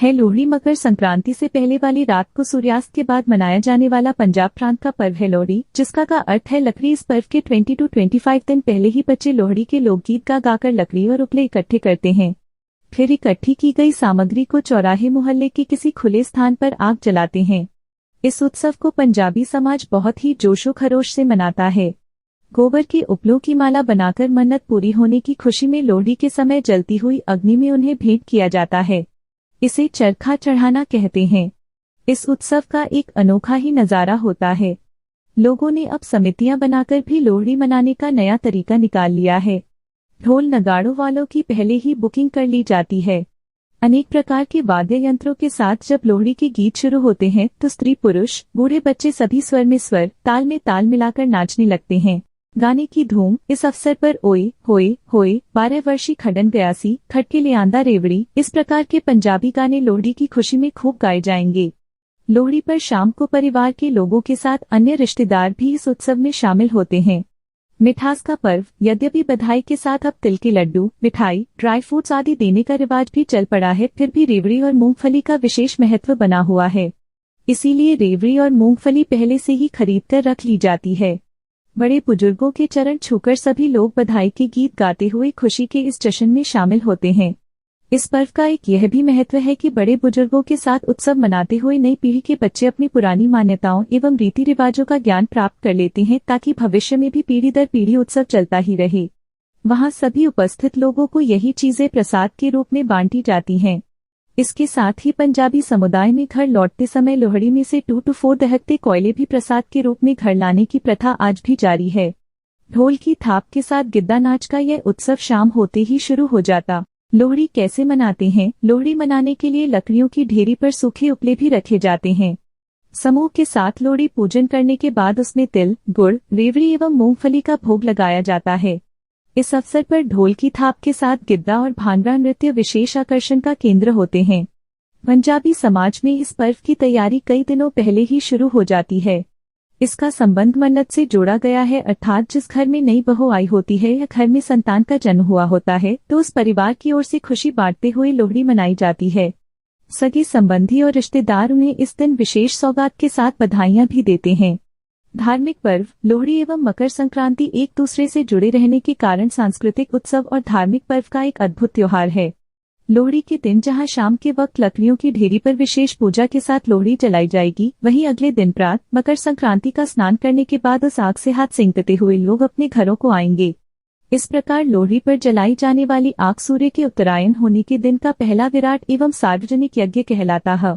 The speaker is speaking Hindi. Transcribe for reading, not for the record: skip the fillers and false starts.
है लोहड़ी मकर संक्रांति से पहले वाली रात को सूर्यास्त के बाद मनाया जाने वाला पंजाब प्रांत का पर्व है लोहड़ी, जिसका का अर्थ है लकड़ी। इस पर्व के 20 to 25 दिन पहले ही बच्चे लोहड़ी के लोकगीत गा गाकर लकड़ी और उपले इकट्ठे करते हैं। फिर इकट्ठी की गई सामग्री को चौराहे मोहल्ले के किसी खुले स्थान पर आग जलाते हैं। इस उत्सव को पंजाबी समाज बहुत ही जोशो खरोश से मनाता है। गोबर के उपलों की माला बनाकर मन्नत पूरी होने की खुशी में लोहड़ी के समय जलती हुई अग्नि में उन्हें भेंट किया जाता है। इसे चरखा चढ़ाना कहते हैं। इस उत्सव का एक अनोखा ही नजारा होता है। लोगों ने अब समितियां बनाकर भी लोहड़ी मनाने का नया तरीका निकाल लिया है। ढोल नगाड़ों वालों की पहले ही बुकिंग कर ली जाती है। अनेक प्रकार के वाद्य यंत्रों के साथ जब लोहड़ी के गीत शुरू होते हैं तो स्त्री पुरुष बूढ़े बच्चे सभी स्वर में स्वर, ताल में ताल मिलाकर नाचने लगते हैं। गाने की धूम इस अवसर पर ओए होए होए 12 वर्षी खडन गयासी, खटके ले आंदा रेवड़ी, इस प्रकार के पंजाबी गाने लोहड़ी की खुशी में खूब गाए जाएंगे। लोहड़ी पर शाम को परिवार के लोगों के साथ अन्य रिश्तेदार भी इस उत्सव में शामिल होते हैं। मिठास का पर्व, यद्यपि बधाई के साथ अब तिल के लड्डू, मिठाई, ड्राई फ्रूट्स आदि देने का रिवाज भी चल पड़ा है, फिर भी रेवड़ी और मूंगफली का विशेष महत्व बना हुआ है। इसीलिए रेवड़ी और मूंगफली पहले से ही खरीद कर रख ली जाती है। बड़े बुजुर्गों के चरण छूकर सभी लोग बधाई के गीत गाते हुए खुशी के इस जश्न में शामिल होते हैं। इस पर्व का एक यह भी महत्व है कि बड़े बुजुर्गों के साथ उत्सव मनाते हुए नई पीढ़ी के बच्चे अपनी पुरानी मान्यताओं एवं रीति रिवाजों का ज्ञान प्राप्त कर लेते हैं, ताकि भविष्य में भी पीढ़ी दर पीढ़ी उत्सव चलता ही रहे। वहाँ सभी उपस्थित लोगों को यही चीजें प्रसाद के रूप में बांटी जाती हैं। इसके साथ ही पंजाबी समुदाय में घर लौटते समय लोहड़ी में से 2 to 4 दहकते कोयले भी प्रसाद के रूप में घर लाने की प्रथा आज भी जारी है। ढोल की थाप के साथ गिद्दा नाच का यह उत्सव शाम होते ही शुरू हो जाता। लोहड़ी कैसे मनाते हैं? लोहड़ी मनाने के लिए लकड़ियों की ढेरी पर सूखे उपले भी रखे जाते हैं। समूह के साथ लोहड़ी पूजन करने के बाद उसमें तिल, गुड़, रेवड़ी एवं मूंगफली का भोग लगाया जाता है। इस अवसर पर ढोल की थाप के साथ गिद्दा और भांगड़ा नृत्य विशेष आकर्षण का केंद्र होते हैं। पंजाबी समाज में इस पर्व की तैयारी कई दिनों पहले ही शुरू हो जाती है। इसका संबंध मन्नत से जोड़ा गया है, अर्थात जिस घर में नई बहू आई होती है या घर में संतान का जन्म हुआ होता है तो उस परिवार की ओर से खुशी बांटते हुए लोहड़ी मनाई जाती है। सगे संबंधी और रिश्तेदार उन्हें इस दिन विशेष सौगात के साथ बधाइयां भी देते हैं। धार्मिक पर्व, लोहड़ी एवं मकर संक्रांति एक दूसरे से जुड़े रहने के कारण सांस्कृतिक उत्सव और धार्मिक पर्व का एक अद्भुत त्योहार है। लोहड़ी के दिन जहां शाम के वक्त लकड़ियों की ढेरी पर विशेष पूजा के साथ लोहड़ी जलाई जाएगी, वहीं अगले दिन प्रात मकर संक्रांति का स्नान करने के बाद उस आग से हाथ सेंकते हुए लोग अपने घरों को आएंगे। इस प्रकार लोहड़ी पर जलाई जाने वाली आग सूर्य के उत्तरायण होने के दिन का पहला विराट एवं सार्वजनिक यज्ञ कहलाता है।